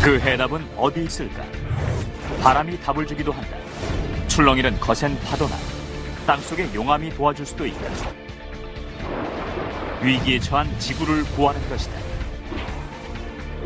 그 해답은 어디 있을까? 바람이 답을 주기도 한다. 출렁이는 거센 파도나 땅속의 용암이 도와줄 수도 있다. 위기에 처한 지구를 구하는 것이다.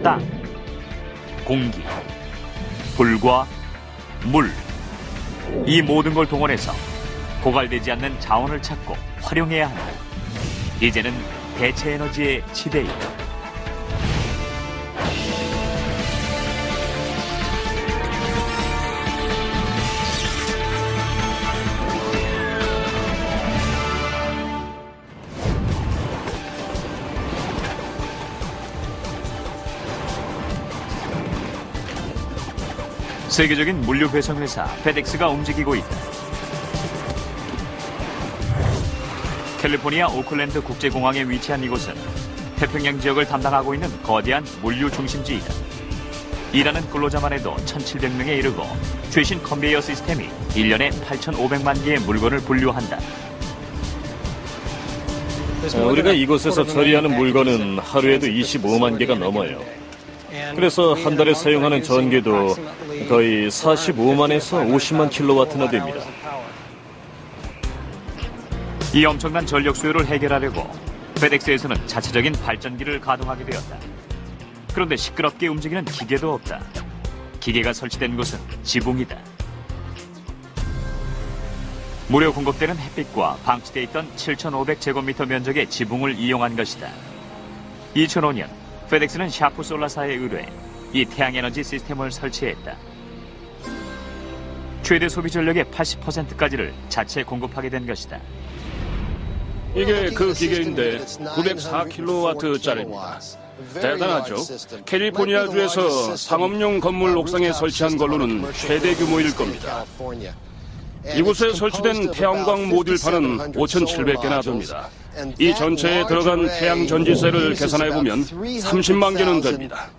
땅, 공기, 불과 물, 이 모든 걸 동원해서 고갈되지 않는 자원을 찾고 활용해야 한다. 이제는 대체 에너지의 시대이다. 세계적인 물류 배송 회사 페덱스가 움직이고 있다. 캘리포니아 오클랜드 국제공항에 위치한 이곳은 태평양 지역을 담당하고 있는 거대한 물류 중심지이다. 일하는 근로자만 해도 1,700명에 이르고 최신 컨베이어 시스템이 1년에 8,500만 개의 물건을 분류한다. 우리가 이곳에서 처리하는 물건은 하루에도 25만 개가 넘어요. 그래서 한 달에 사용하는 전기도 거의 45만에서 50만 킬로와트나 됩니다. 이 엄청난 전력 수요를 해결하려고 페덱스에서는 자체적인 발전기를 가동하게 되었다. 그런데 시끄럽게 움직이는 기계도 없다. 기계가 설치된 곳은 지붕이다. 무료 공급되는 햇빛과 방치되어 있던 7,500제곱미터 면적의 지붕을 이용한 것이다. 2005년 페덱스는 샤프 솔라사에 의뢰해 이 태양에너지 시스템을 설치했다. 최대 소비 전력의 80%까지를 자체 공급하게 된 것이다. 이게 그 기계인데 904kW짜리입니다. 대단하죠? 캘리포니아주에서 상업용 건물 옥상에 설치한 걸로는 최대 규모일 겁니다. 이곳에 설치된 태양광 모듈판은 5,700개나 됩니다. 이 전체에 들어간 태양 전지셀을 계산해보면 30만 개는 됩니다.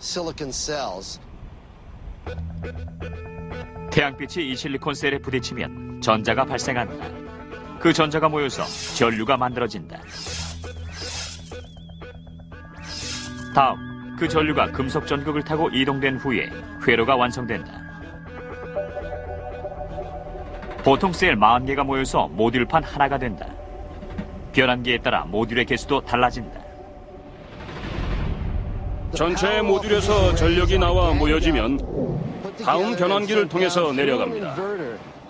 태양빛이 이 실리콘 셀에 부딪히면 전자가 발생한다. 그 전자가 모여서 전류가 만들어진다. 다음, 그 전류가 금속 전극을 타고 이동된 후에 회로가 완성된다. 보통 셀 40개가 모여서 모듈판 하나가 된다. 변환기에 따라 모듈의 개수도 달라진다. 전체 모듈에서 전력이 나와 모여지면 다음 변환기를 통해서 내려갑니다.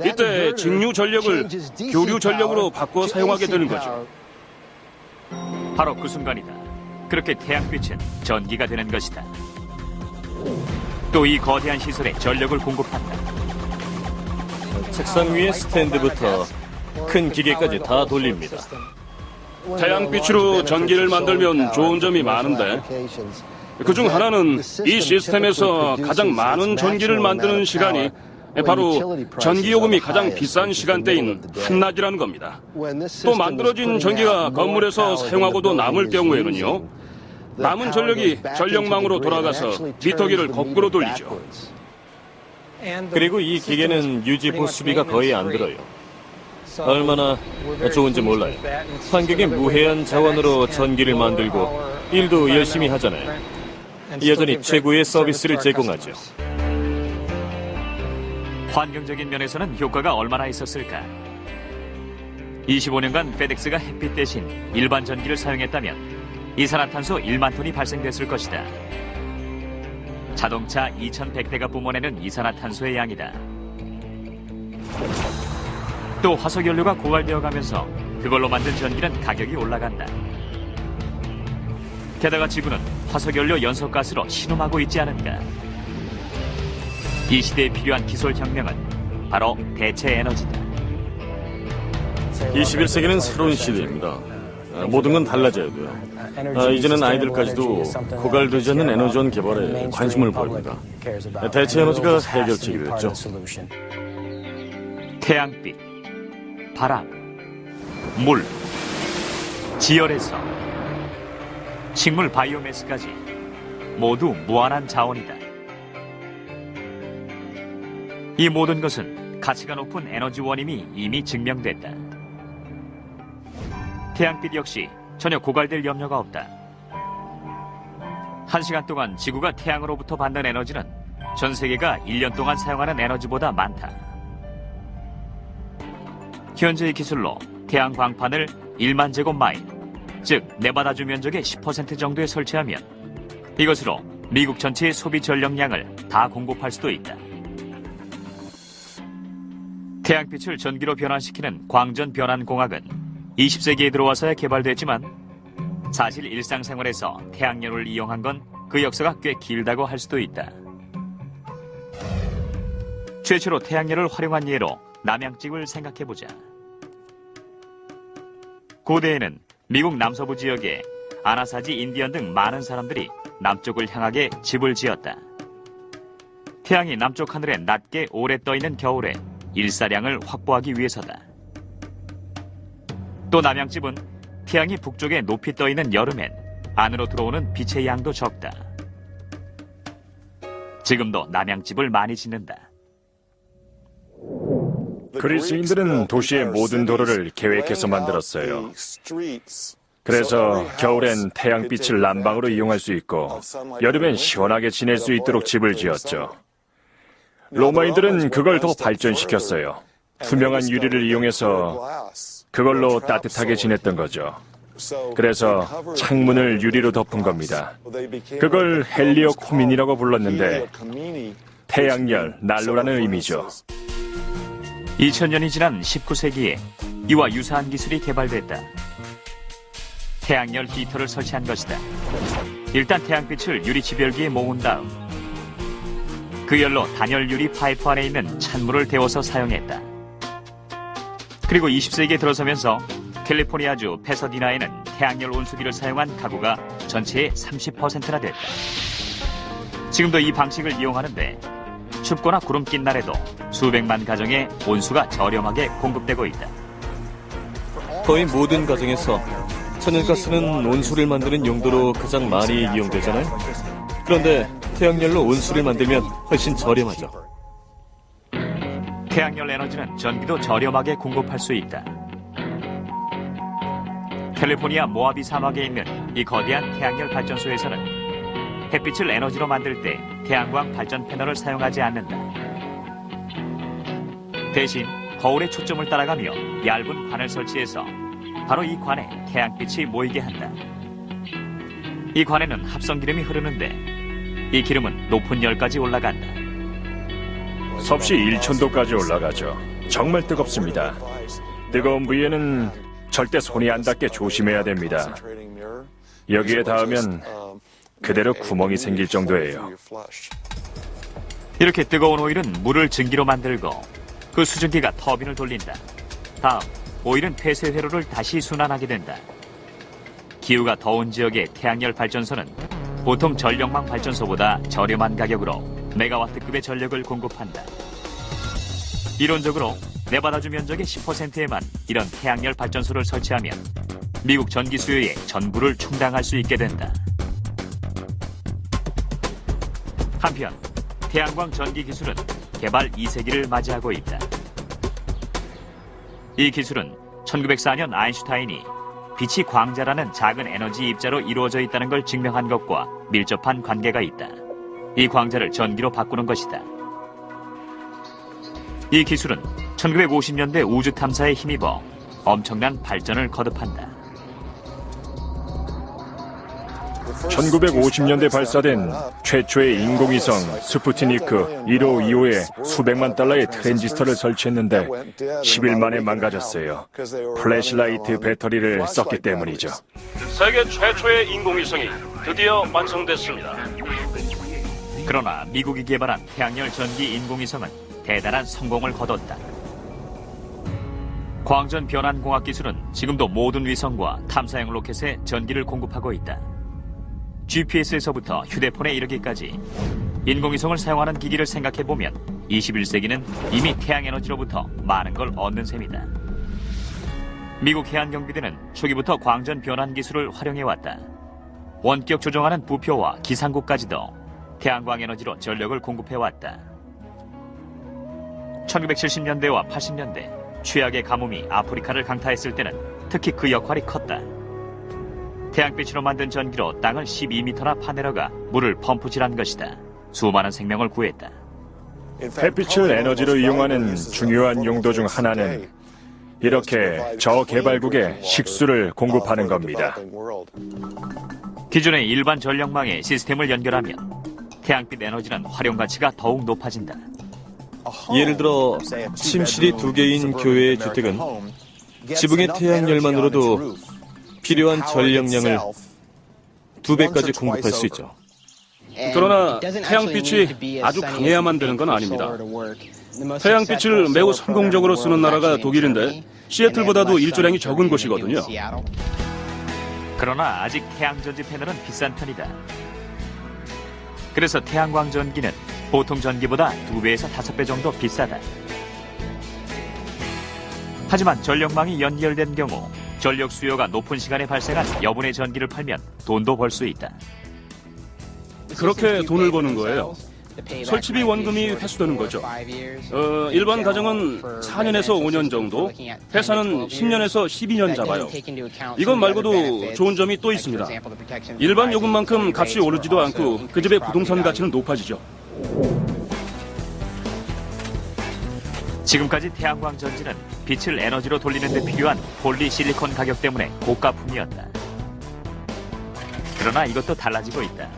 이때 직류 전력을 교류 전력으로 바꿔 사용하게 되는 거죠. 바로 그 순간이다. 그렇게 태양빛은 전기가 되는 것이다. 또 이 거대한 시설에 전력을 공급한다. 책상 위의 스탠드부터 큰 기계까지 다 돌립니다. 태양빛으로 전기를 만들면 좋은 점이 많은데 그중 하나는 이 시스템에서 가장 많은 전기를 만드는 시간이 바로 전기요금이 가장 비싼 시간대인 한낮이라는 겁니다. 또 만들어진 전기가 건물에서 사용하고도 남을 경우에는요, 남은 전력이 전력망으로 돌아가서 미터기를 거꾸로 돌리죠. 그리고 이 기계는 유지 보수비가 거의 안 들어요. 얼마나 좋은지 몰라요. 환경에 무해한 자원으로 전기를 만들고 일도 열심히 하잖아요. 여전히 최고의 서비스를 제공하죠. 환경적인 면에서는 효과가 얼마나 있었을까? 25년간 페덱스가 햇빛 대신 일반 전기를 사용했다면 이산화탄소 1만 톤이 발생됐을 것이다. 자동차 2,100대가 뿜어내는 이산화탄소의 양이다. 또 화석연료가 고갈되어 가면서 그걸로 만든 전기는 가격이 올라간다. 게다가 지구는 화석연료 연소가스로 신음하고 있지 않은가? 이 시대에 필요한 기술 혁명은 바로 대체 에너지다. 21세기는 새로운 시대입니다. 모든 건 달라져야 돼요. 이제는 아이들까지도 고갈되지 않는 에너지원 개발에 관심을 보입니다. 대체 에너지가 해결책이 됐죠. 태양빛, 바람, 물, 지열에서 식물 바이오매스까지 모두 무한한 자원이다. 이 모든 것은 가치가 높은 에너지원임이 이미 증명됐다. 태양빛 역시 전혀 고갈될 염려가 없다. 1시간 동안 지구가 태양으로부터 받는 에너지는 전 세계가 1년 동안 사용하는 에너지보다 많다. 현재의 기술로 태양 광판을 1만 제곱마일, 즉 네바다주 면적의 10% 정도에 설치하면 이것으로 미국 전체의 소비 전력량을 다 공급할 수도 있다. 태양빛을 전기로 변환시키는 광전 변환공학은 20세기에 들어와서야 개발됐지만 사실 일상생활에서 태양열을 이용한 건 그 역사가 꽤 길다고 할 수도 있다. 최초로 태양열을 활용한 예로 남양집을 생각해보자. 고대에는 미국 남서부 지역에 아나사지 인디언 등 많은 사람들이 남쪽을 향하게 집을 지었다. 태양이 남쪽 하늘에 낮게 오래 떠있는 겨울에 일사량을 확보하기 위해서다. 또 남양집은 태양이 북쪽에 높이 떠있는 여름엔 안으로 들어오는 빛의 양도 적다. 지금도 남양집을 많이 짓는다. 그리스인들은 도시의 모든 도로를 계획해서 만들었어요. 그래서 겨울엔 태양빛을 난방으로 이용할 수 있고 여름엔 시원하게 지낼 수 있도록 집을 지었죠. 로마인들은 그걸 더 발전시켰어요. 투명한 유리를 이용해서 그걸로 따뜻하게 지냈던 거죠. 그래서 창문을 유리로 덮은 겁니다. 그걸 헬리오코민이라고 불렀는데 태양열, 난로라는 의미죠. 2000년이 지난 19세기에 이와 유사한 기술이 개발됐다. 태양열 히터를 설치한 것이다. 일단 태양빛을 유리 지별기에 모은 다음 그 열로 단열 유리 파이프 안에 있는 찬물을 데워서 사용했다. 그리고 20세기에 들어서면서 캘리포니아주 패서디나에는 태양열 온수기를 사용한 가구가 전체의 30%나 됐다. 지금도 이 방식을 이용하는데 춥거나 구름 낀 날에도 수백만 가정에 온수가 저렴하게 공급되고 있다. 거의 모든 가정에서 천연가스는 온수를 만드는 용도로 가장 많이 이용되잖아요. 그런데 태양열로 온수를 만들면 훨씬 저렴하죠. 태양열 에너지는 전기도 저렴하게 공급할 수 있다. 캘리포니아 모하비 사막에 있는 이 거대한 태양열 발전소에서는 햇빛을 에너지로 만들 때 태양광 발전 패널을 사용하지 않는다. 대신 거울에 초점을 따라가며 얇은 관을 설치해서 바로 이 관에 태양빛이 모이게 한다. 이 관에는 합성 기름이 흐르는데 이 기름은 높은 열까지 올라간다. 섭씨 1000도까지 올라가죠. 정말 뜨겁습니다. 뜨거운 부위에는 절대 손이 안 닿게 조심해야 됩니다. 여기에 닿으면 그대로 구멍이 생길 정도예요. 이렇게 뜨거운 오일은 물을 증기로 만들고 그 수증기가 터빈을 돌린다. 다음 오일은 폐쇄 회로를 다시 순환하게 된다. 기후가 더운 지역의 태양열 발전소는 보통 전력망 발전소보다 저렴한 가격으로 메가와트급의 전력을 공급한다. 이론적으로 네바다주 면적의 10%에만 이런 태양열 발전소를 설치하면 미국 전기 수요의 전부를 충당할 수 있게 된다. 한편 태양광 전기 기술은 개발 2세기를 맞이하고 있다. 이 기술은 1904년 아인슈타인이 빛이 광자라는 작은 에너지 입자로 이루어져 있다는 걸 증명한 것과 밀접한 관계가 있다. 이 광자를 전기로 바꾸는 것이다. 이 기술은 1950년대 우주 탐사에 힘입어 엄청난 발전을 거듭한다. 1950년대 발사된 최초의 인공위성 스푸트니크 1호, 2호에 수백만 달러의 트랜지스터를 설치했는데 10일 만에 망가졌어요. 플래시라이트 배터리를 썼기 때문이죠. 세계 최초의 인공위성이 드디어 완성됐습니다. 그러나 미국이 개발한 태양열 전기 인공위성은 대단한 성공을 거뒀다. 광전 변환공학 기술은 지금도 모든 위성과 탐사용 로켓에 전기를 공급하고 있다. GPS에서부터 휴대폰에 이르기까지 인공위성을 사용하는 기기를 생각해보면 21세기는 이미 태양에너지로부터 많은 걸 얻는 셈이다. 미국 해안경비대는 초기부터 광전 변환 기술을 활용해왔다. 원격 조종하는 부표와 기상구까지도 태양광 에너지로 전력을 공급해왔다. 1970년대와 80년대 최악의 가뭄이 아프리카를 강타했을 때는 특히 그 역할이 컸다. 태양빛으로 만든 전기로 땅을 12m나 파내려가 물을 펌프질한 것이다. 수많은 생명을 구했다. 햇빛을 에너지로 이용하는 중요한 용도 중 하나는 이렇게 저개발국에 식수를 공급하는 겁니다. 기존의 일반 전력망에 시스템을 연결하면 태양빛 에너지는 활용 가치가 더욱 높아진다. 예를 들어 침실이 2개인 교회의 주택은 지붕의 태양열만으로도 필요한 전력량을 2배까지 공급할 수 있죠. 그러나 태양빛이 아주 강해야만 되는 건 아닙니다. 태양빛을 매우 성공적으로 쓰는 나라가 독일인데 시애틀보다도 일조량이 적은 곳이거든요. 그러나 아직 태양전지 패널은 비싼 편이다. 그래서 태양광 전기는 보통 전기보다 2배에서 5배 정도 비싸다. 하지만 전력망이 연결된 경우 전력 수요가 높은 시간에 발생한 여분의 전기를 팔면 돈도 벌 수 있다. 그렇게 돈을 버는 거예요. 설치비 원금이 회수되는 거죠. 일반 가정은 4년에서 5년 정도, 회사는 10년에서 12년 잡아요. 이것 말고도 좋은 점이 또 있습니다. 일반 요금만큼 값이 오르지도 않고 그 집의 부동산 가치는 높아지죠. 지금까지 태양광 전지는 빛을 에너지로 돌리는 데 필요한 폴리실리콘 가격 때문에 고가품이었다. 그러나 이것도 달라지고 있다.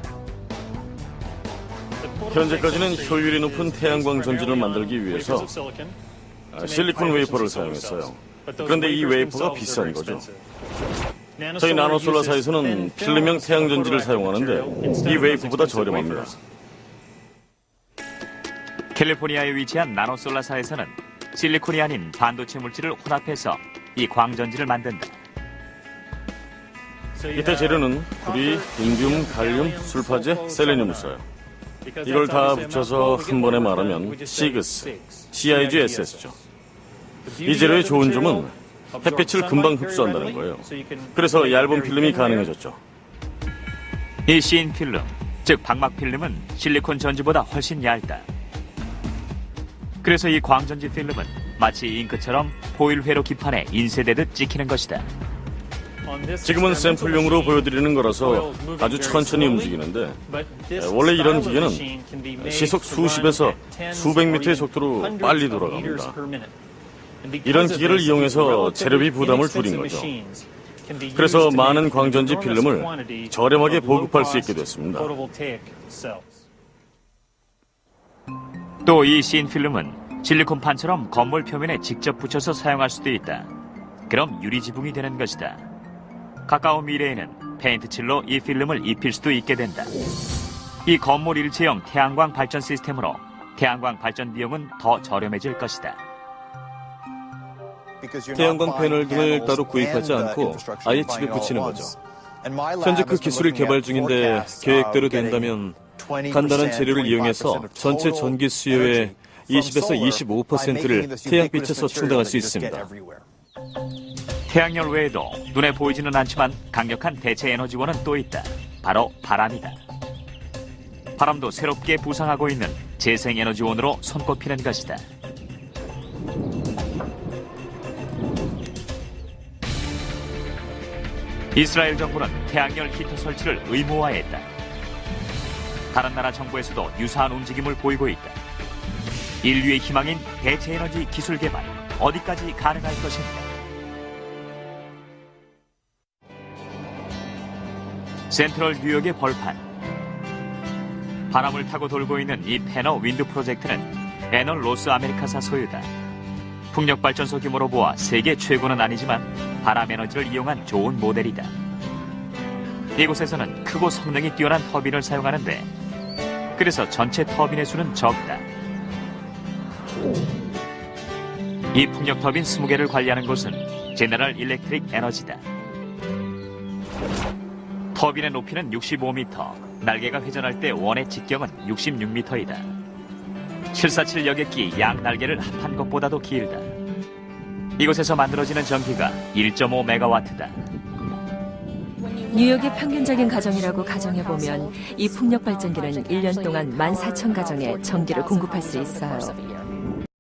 현재까지는 효율이 높은 태양광 전지를 만들기 위해서 실리콘 웨이퍼를 사용했어요. 그런데 이 웨이퍼가 비싼 거죠. 저희 나노솔라사에서는 필름형 태양전지를 사용하는데 이 웨이퍼보다 저렴합니다. 캘리포니아에 위치한 나노솔라사에서는 실리콘이 아닌 반도체 물질을 혼합해서 이 광전지를 만든다. 이때 재료는 구리, 인듐, 갈륨, 술파제, 셀레늄을 써요. 이걸 다 붙여서 한 번에 말하면 시그스, CIGSS죠. 이 재료의 좋은 점은 햇빛을 금방 흡수한다는 거예요. 그래서 얇은 필름이 가능해졌죠. 이 씬 필름, 즉 방막 필름은 실리콘 전지보다 훨씬 얇다. 그래서 이 광전지 필름은 마치 잉크처럼 호일회로 기판에 인쇄되듯 찍히는 것이다. 지금은 샘플용으로 보여드리는 거라서 아주 천천히 움직이는데 원래 이런 기계는 시속 수십에서 수백 미터의 속도로 빨리 돌아갑니다. 이런 기계를 이용해서 재료비 부담을 줄인 거죠. 그래서 많은 광전지 필름을 저렴하게 보급할 수 있게 됐습니다. 또 이 씬 필름은 실리콘판처럼 건물 표면에 직접 붙여서 사용할 수도 있다. 그럼 유리 지붕이 되는 것이다. 가까운 미래에는 페인트 칠로 이 필름을 입힐 수도 있게 된다. 이 건물 일체형 태양광 발전 시스템으로 태양광 발전 비용은 더 저렴해질 것이다. 태양광 패널 등을 따로 구입하지 않고 아예 집에 붙이는 거죠. 현재 그 기술을 개발 중인데 계획대로 된다면 간단한 재료를 이용해서 전체 전기 수요의 20에서 25%를 태양빛에서 충당할 수 있습니다. 태양열 외에도 눈에 보이지는 않지만 강력한 대체 에너지원은 또 있다. 바로 바람이다. 바람도 새롭게 부상하고 있는 재생에너지원으로 손꼽히는 것이다. 이스라엘 정부는 태양열 히터 설치를 의무화했다. 다른 나라 정부에서도 유사한 움직임을 보이고 있다. 인류의 희망인 대체에너지 기술 개발, 어디까지 가능할 것인가? 센트럴 뉴욕의 벌판. 바람을 타고 돌고 있는 이 패너 윈드 프로젝트는 에널 로스 아메리카사 소유다. 풍력발전소 규모로 보아 세계 최고는 아니지만 바람 에너지를 이용한 좋은 모델이다. 이곳에서는 크고 성능이 뛰어난 터빈을 사용하는데 그래서 전체 터빈의 수는 적다. 이 풍력 터빈 20개를 관리하는 곳은 제너럴 일렉트릭 에너지다. 터빈의 높이는 65m, 날개가 회전할 때 원의 직경은 66m이다. 747 여객기 양 날개를 합한 것보다도 길다. 이곳에서 만들어지는 전기가 1.5메가와트다. 뉴욕의 평균적인 가정이라고 가정해보면 이 풍력 발전기는 1년 동안 14,000가정에 전기를 공급할 수 있어요.